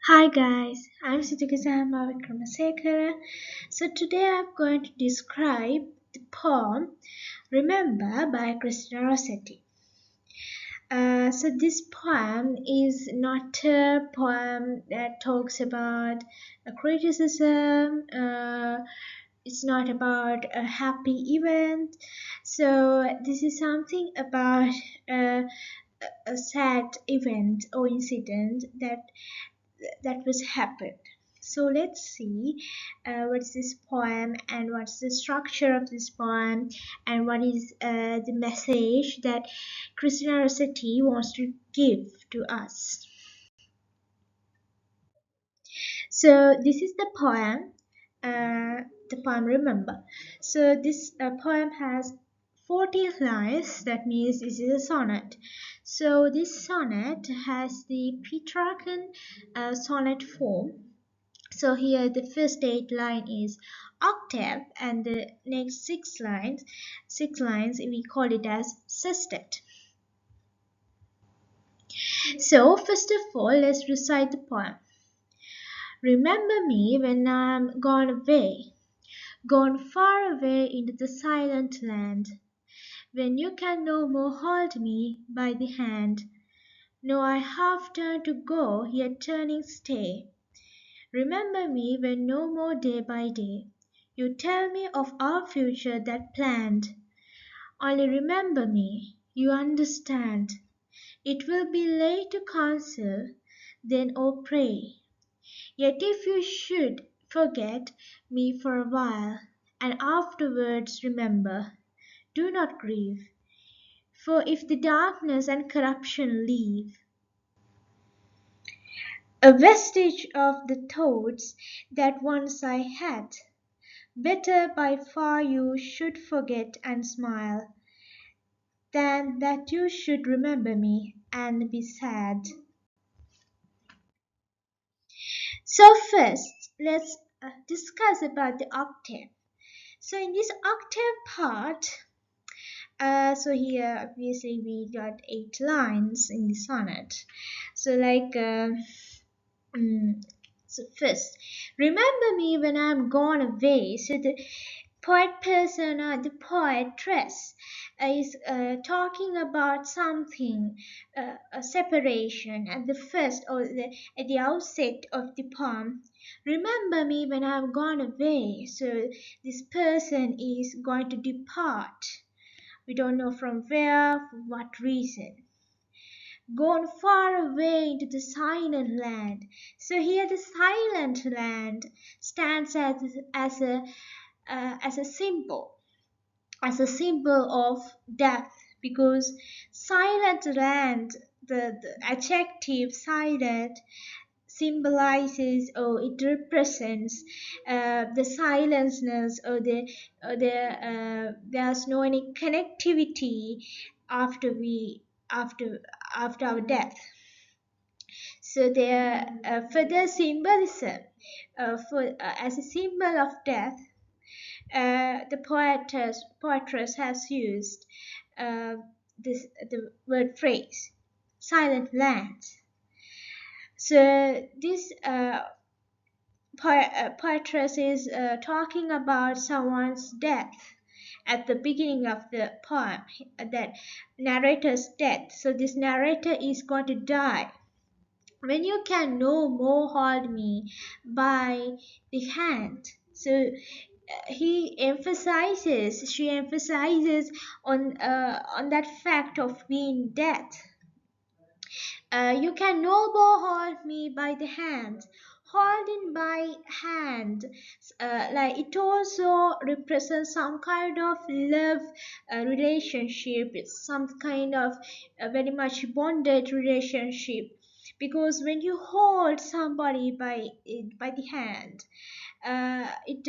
Hi guys, I'm Siddhikazama Vikramasekara. So today I'm going to describe the poem Remember by Christina Rossetti. So this poem is not a poem that talks about a criticism. It's not about a happy event. So this is something about a, a sad event or incident that was happened. So let's see what's this poem and what's the structure of this poem and what is the message that Christina Rossetti wants to give to us. So this is the poem Remember. So this poem has 40 lines, that means this is a sonnet. So this sonnet has the Petrarchan sonnet form. So here the first 8 line is octave and the next six lines we call it as sestet. So first of all let's recite the poem. Remember me when I'm gone away, gone far away into the silent land, when you can no more hold me by the hand. No, I half turn to go, yet turning stay. Remember me when no more day by day you tell me of our future that planned. Only remember me, you understand. It will be late to counsel, then or pray. Yet if you should forget me for a while, and afterwards remember, do not grieve. For if the darkness and corruption leave a vestige of the thoughts that once I had, better by far you should forget and smile, than that you should remember me and be sad. So first, let's discuss about the octave. So in this octave part, so here obviously we got 8 lines in the sonnet. So so first, remember me when I'm gone away. So the poet persona, the poetress, is talking about something, a separation at the first or at the outset of the poem. Remember me when I'm gone away. So this person is going to depart. We don't know from where, for what reason. Gone far away into the silent land. So here the silent land stands as a symbol, as a symbol of death, because silent land, the adjective silent symbolizes or it represents the silenceness or there's no any connectivity after we after after our death. So there further symbolism as a symbol of death, the poetress has used uh, the word phrase silent land. So this poetress is talking about someone's death at the beginning of the poem, that narrator's death. So this narrator is going to die. When you can no more hold me by the hand. So she emphasizes on that fact of being dead. You can no more hold me by the hand. Holding by hand, like it also represents some kind of love relationship. It's some kind of very much bonded relationship, because when you hold somebody by the hand, it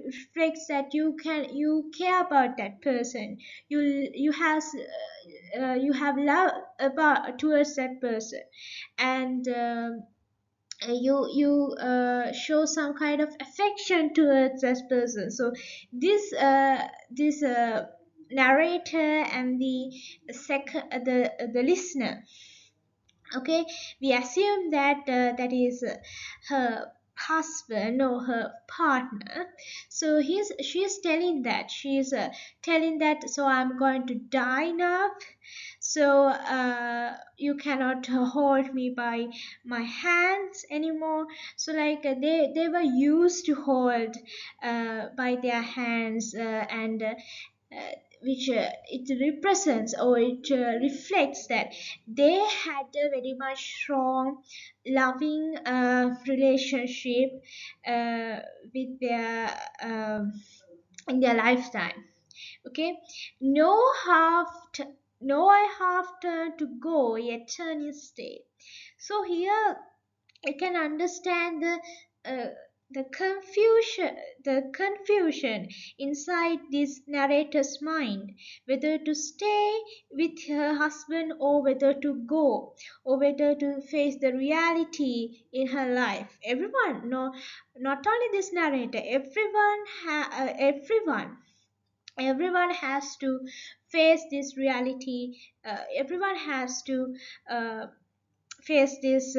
reflects that you care about that person. You have love about towards that person, and you show some kind of affection towards that person. So this narrator and the second the listener, Okay, we assume that that is her husband or her partner. So she's telling that she's telling that, so I'm going to die now, so you cannot hold me by my hands anymore. So like they were used to hold by their hands, and uh, which it represents, or it reflects that they had a very much strong loving relationship uh, with their in their lifetime. Okay, no half no I have turn to go yet turn you stay. So here you can understand uh, the confusion inside this narrator's mind, whether to stay with her husband or whether to go, or whether to face the reality in her life. Everyone, no, not only this narrator, everyone has to face this reality. Everyone has to uh, face this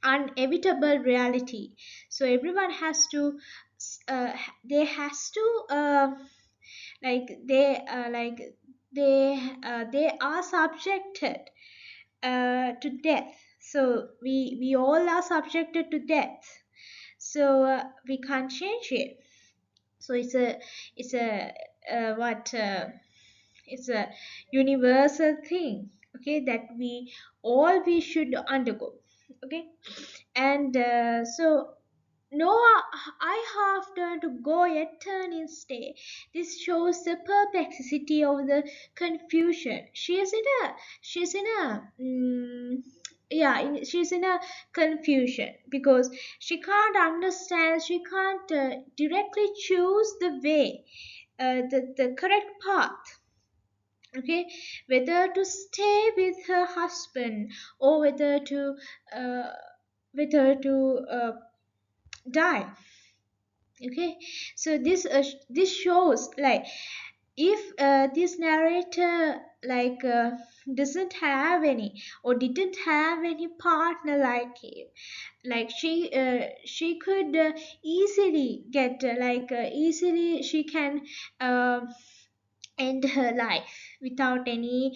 unevitable reality. So everyone has to uh, they has to like they are subjected to death. So we all are subjected to death. So we can't change it. So it's a what it's a universal thing, okay, that we should undergo. Okay, and so no, I have turned to go yet turn in stay. This shows the perplexity of the confusion. She's in a confusion because she can't understand. She can't directly choose the way, the correct path. Okay, whether to stay with her husband or uh, whether to die. Okay, so this shows like if this narrator like doesn't have any or didn't have any partner like him, like she could easily get easily she can uh, end her life without any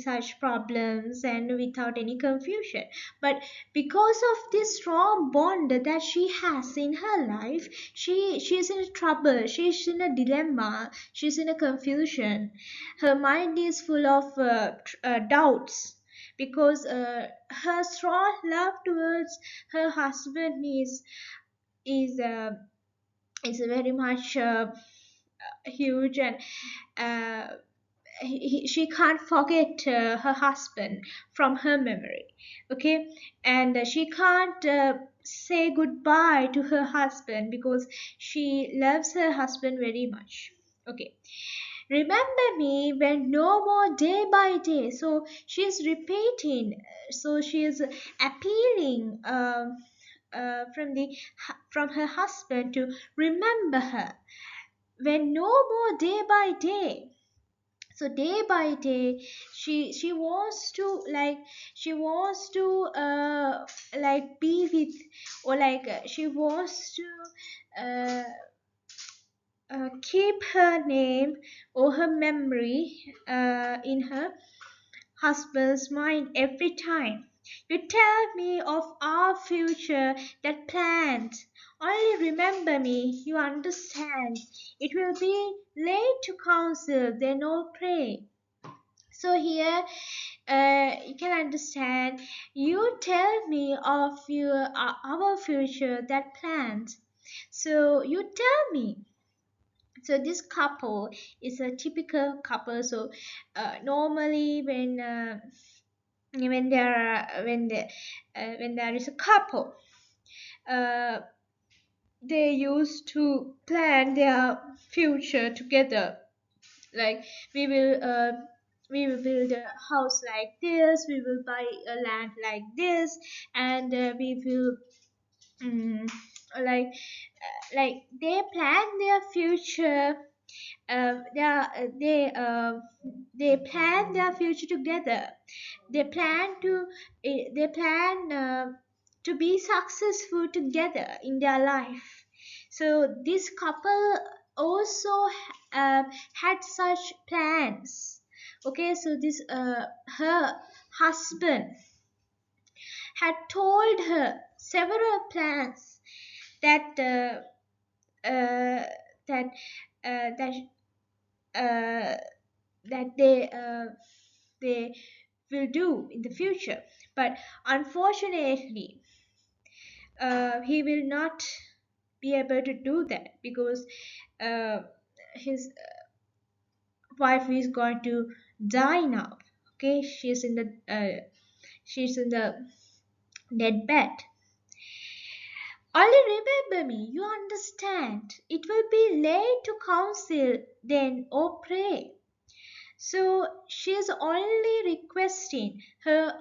such problems and without any confusion. But because of this strong bond that she has in her life, she's in trouble, she's in a dilemma, she's in a confusion. Her mind is full of doubts because her strong love towards her husband is uh, is very much huge, and uh, she can't forget her husband from her memory. Okay, and she can't say goodbye to her husband because she loves her husband very much. Okay, remember me when no more day by day. So she's repeating, so she is appealing from her husband to remember her when no more day by day. So day by day she wants to be with, or she wants to uh, keep her name or her memory in her husband's mind every time. You tell me of our future that planned. Only remember me, you understand. It will be late to counsel, then all pray. So here you can understand. You tell me of our future that planned. So you tell me. So this couple is a typical couple. So normally when there is a couple, uh, they used to plan their future together. Like we will uh, we will build a house like this, we will buy a land like this, and we will um, like they plan their future They are, they plan their future together. They plan to they plan to be successful together in their life. So this couple also had such plans. Okay, so this her husband had told her several plans that uh, that uh, that uh, that they will do in the future, but unfortunately he will not be able to do that because uh, his wife is going to die now. Okay, she's in the dead bed. Only remember me, you understand. It will be late to counsel then or pray. So she is only requesting her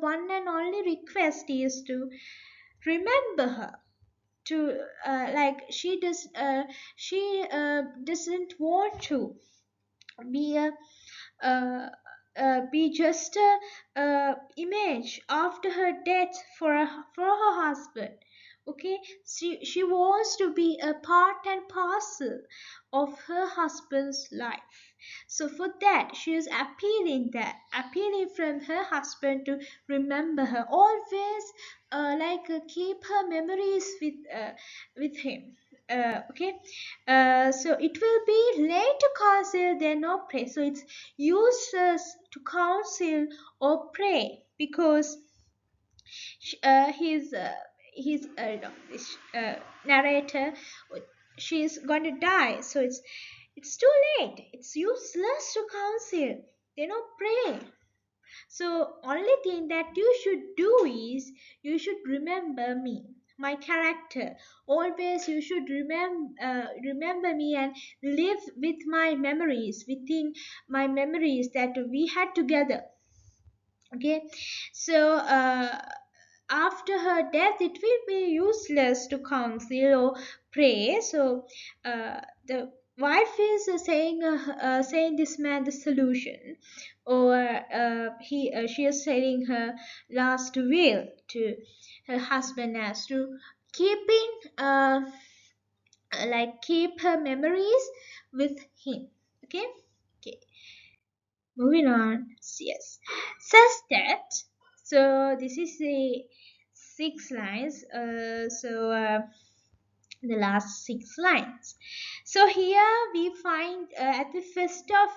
one and only request is to remember her, to like she doesn't want to be a uh, be just a image after her death for her husband. Okay, she wants to be a part and parcel of her husband's life. So for that she is appealing from her husband to remember her always, keep her memories with him. Okay, so it will be late to counsel then or pray. So it's useless to counsel or pray because sh- uh, his uh, his no, this narrator, she's going to die. So it's too late. It's useless to counsel. They don't pray. So only thing that you should do is you should remember me, my character. Always you should remember me and live with my memories, within my memories that we had together. Okay, so after her death it will be useless to counsel or pray. So the wife is saying this man the solution, or she is saying her last will to her husband as to keeping keep her memories with him. Okay, okay, moving on. Yes, says that. So this is the six lines. The last six lines. So here we find at the first of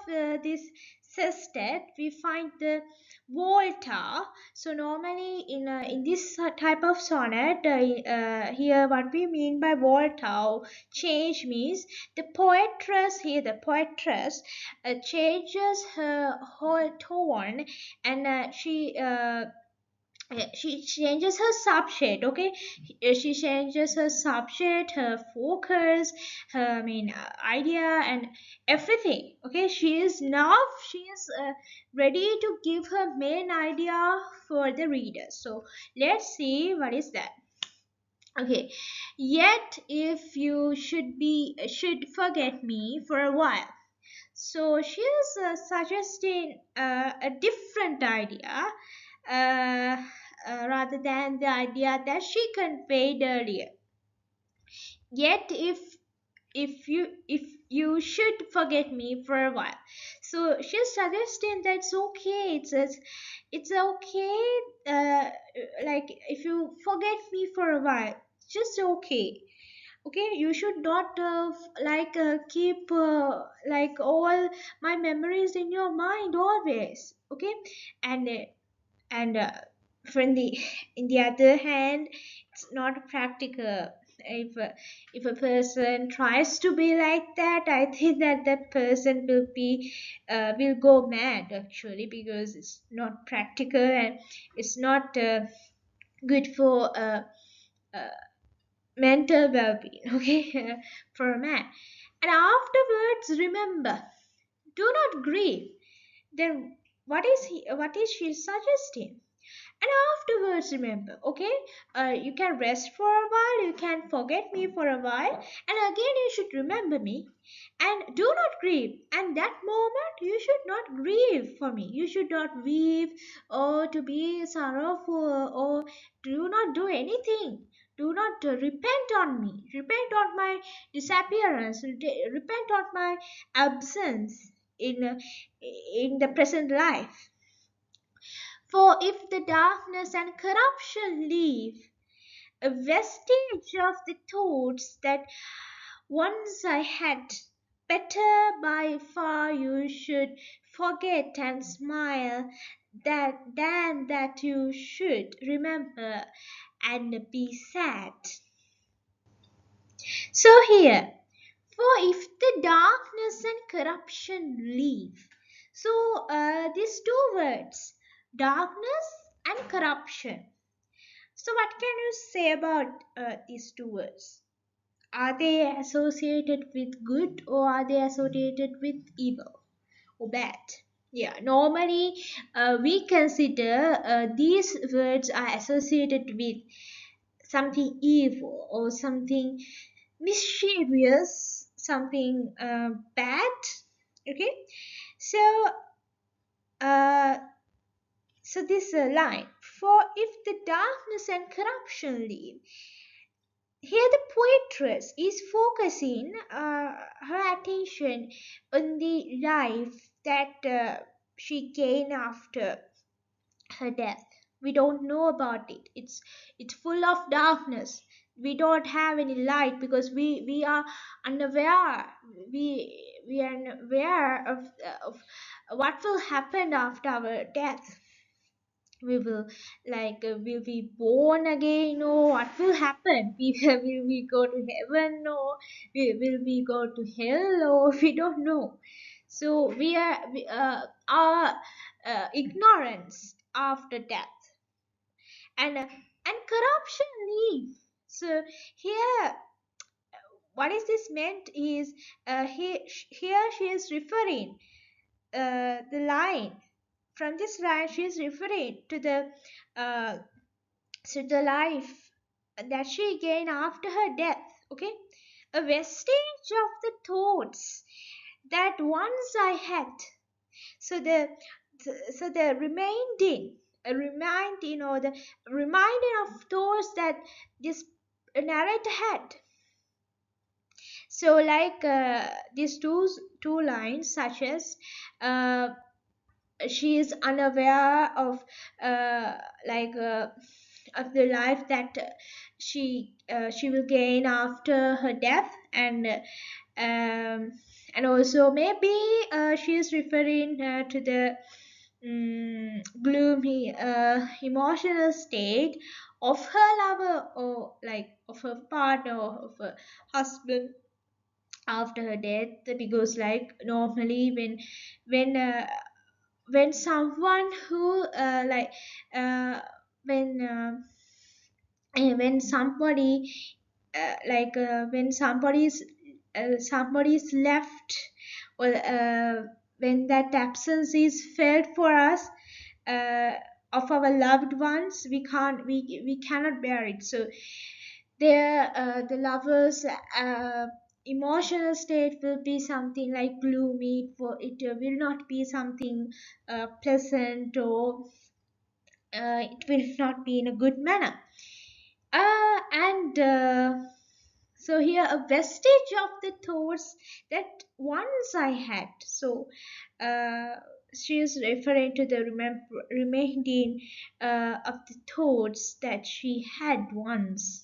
this sestet we find the volta. So normally in this type of sonnet, here what we mean by volta or change means the poetress changes her whole tone, and she changes her subject. Okay, she changes her subject, her focus, her idea and everything. Okay, she is ready to give her main idea for the reader. So let's see what is that. Okay, yet if you should forget me for a while. So she is suggesting a different idea, rather than the idea that she conveyed earlier. Yet, if you should forget me for a while, so she's suggesting that it's okay. Like if you forget me for a while, it's just okay. Okay, you should not keep all my memories in your mind always. Okay, and from the in the other hand, it's not practical. If a person tries to be like that, I think that that person will go mad actually, because it's not practical and it's not good for mental well-being. Okay, for a man. And afterwards remember, do not grieve. Then what is she suggesting? And words remember, okay? You can rest for a while, you can forget me for a while, and again you should remember me. And do not grieve. And that moment you should not grieve for me. You should not weep or to be sorrowful or do not do anything. Do not repent on me. Repent on my disappearance. Repent on my absence in the present life. For if the darkness and corruption leave a vestige of the thoughts that once I had, better by far you should forget and smile than that you should remember and be sad. So here, for if the darkness and corruption leave. So these two words, darkness and corruption. So what can you say about these two words? Are they associated with good or are they associated with evil or bad? Yeah, normally we consider these words are associated with something evil or something mischievous, something bad. Okay, so uh, this line, for if the darkness and corruption leave. Here, the poetress is focusing her attention on the life that she gained after her death. We don't know about it. It's full of darkness. We don't have any light because we are unaware. We are unaware of what will happen after our death. We will will be born again or what will happen? Will we go to heaven or will we go to hell or we don't know. So our ignorance after death and corruption leave. So here what is this meant is here she is referring the line. From this line she is referring to uh, the life that she gained after her death. Okay, a vestige of the thoughts that once I had. So the remaining a reminding or the reminding of thoughts that this narrator had. So these two lines such as uh, she is unaware of uh, like uh, of the life that she will gain after her death um, and also maybe she is referring to the gloomy emotional state of her lover or like of her partner or of her husband after her death, because like normally when uh, when someone who uh, when uh, when somebody when somebody's left or when that absence is felt for us uh, of our loved ones, we cannot bear it. So the lovers emotional state will be something like gloomy. For it will not be something pleasant or it will not be in a good manner. And so here a vestige of the thoughts that once I had. So uh, she is referring to the remaining of the thoughts that she had once.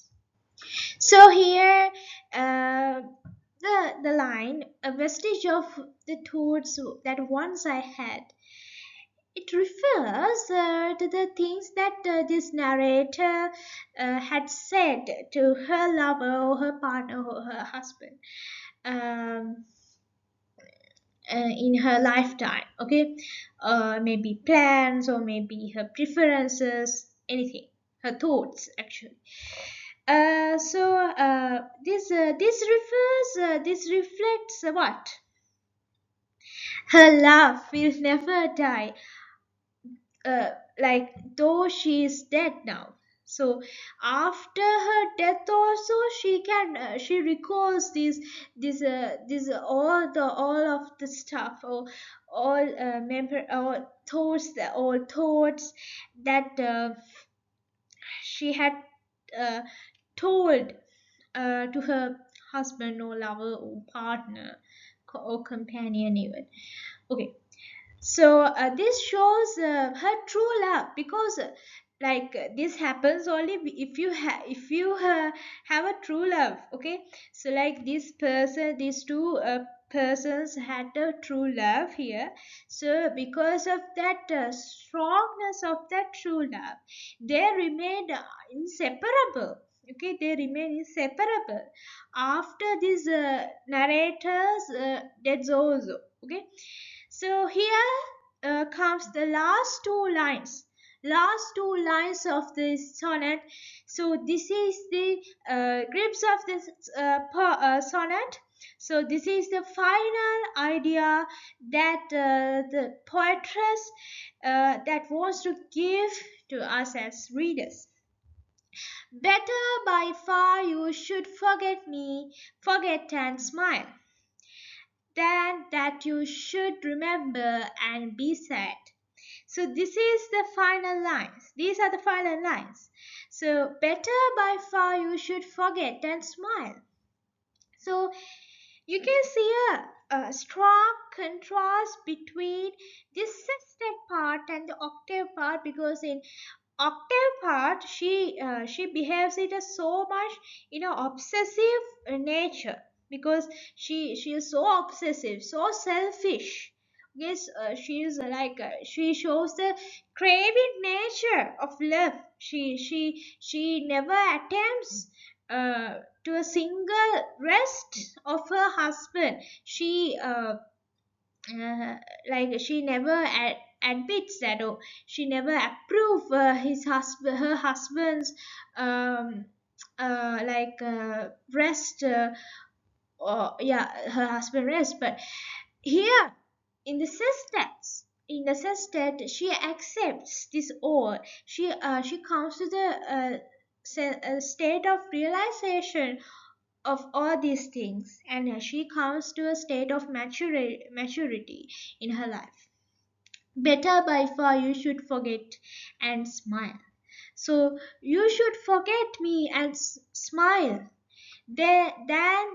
So here the line a vestige of the thoughts that once I had, it refers to the things that this narrator had said to her lover or her partner or her husband um, in her lifetime. Okay, maybe plans or maybe her preferences, anything, her thoughts actually. This reflects what her love will never die. like though she is dead now. So after her death also she recalls these all of the stuff, or all member or thoughts, all thoughts that she had uh, told to her husband or lover or partner, or companion even. Okay, so this shows her true love, because this happens only if you have a true love. Okay, so like these two persons had a true love here. So because of that strongness of that true love, they remained inseparable. Okay, they remain inseparable after these narrators deaths also. Okay, so here comes the last two lines of this sonnet. So this is the grips of this sonnet. So this is the final idea that the poetress that wants to give to us as readers. Better by far you should forget me, forget and smile, than that you should remember and be sad. So this is the final lines. These are the final lines. So better by far you should forget and smile. So you can see a strong contrast between this sextet part and the octave part, because in octave part she behaves it as so much obsessive nature, because she is so obsessive, so selfish. Yes, she is she shows the craving nature of love. She never attempts to a single rest of her husband. She never admits that, or she never approve her husband's um, rest, or yeah, her husband rest. But here in the sestet she accepts this all. She comes to the state of realization of all these things, and she comes to a state of maturity in her life. Better by far you should forget and smile. So you should forget me and smile, than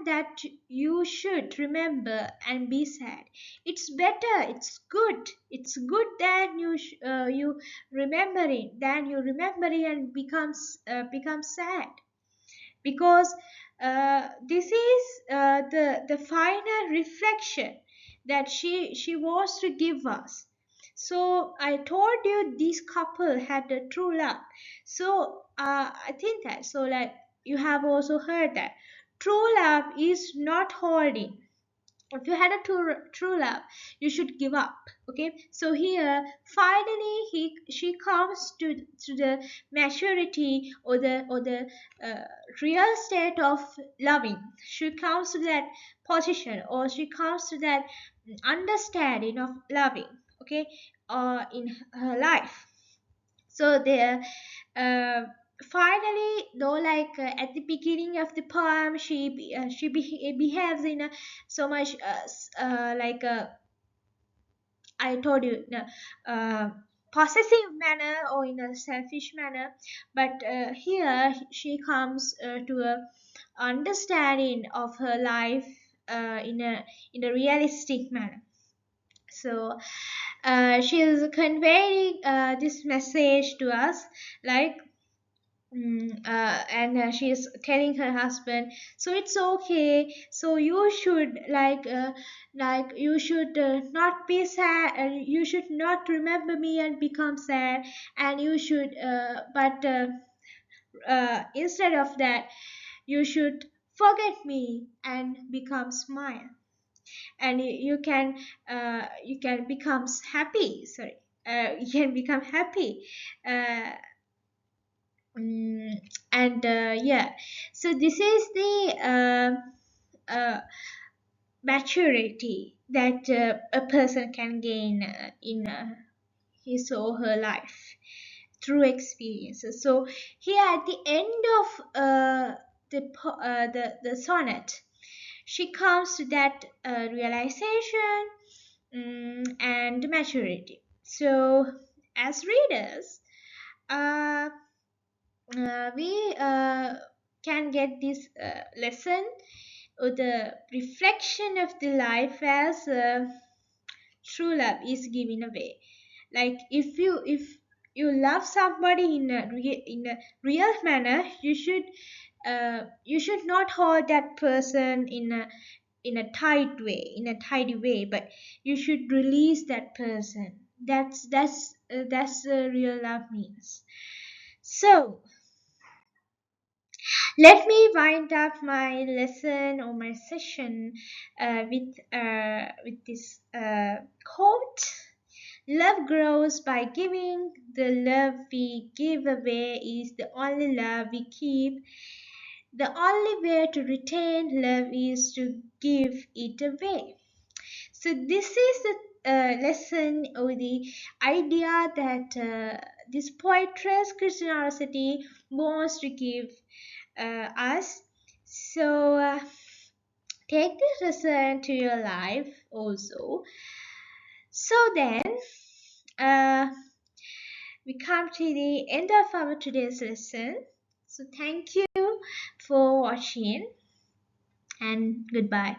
that you should remember and be sad. It's better, it's good than you remembering, and become sad, because this is the final reflection that she wants to give us. So I told you this couple had a true love. So I think that, so like, you have also heard that true love is not holding. If you had a true love, you should give up. Okay, so here finally she comes to the maturity, or the uh, real state of loving. She comes to that position, or she comes to that understanding of loving. Okay, in her life. So there, uh, finally, though, at the beginning of the poem, she behaves in a so much I told you, in a possessive manner, or in a selfish manner. But here she comes to a understanding of her life in a realistic manner. So she is conveying this message to us, like, and she is telling her husband, so it's okay, so you should you should not be sad, and you should not remember me and become sad, and you should but instead of that, you should forget me and become smile, and you can become happy, sorry, you can become happy. uh, and yeah, so this is the maturity that a person can gain in his or her life. through experiences. So here at the end of the sonnet, she comes to that realization, and maturity. So as readers, uh, we can get this lesson or the reflection of the life as true love is given away. Like if you love somebody in a real manner, you should not hold that person in a tidy way, but you should release that person. That's real love means. So let me wind up my lesson or my session with this quote. Love grows by giving. The love we give away is the only love we keep. The only way to retain love is to give it away. So this is the lesson or the idea that this poetress Christina Rossetti wants to give us. So take this lesson to your life also. So then, uh, we come to the end of our today's lesson. So thank you for watching and goodbye.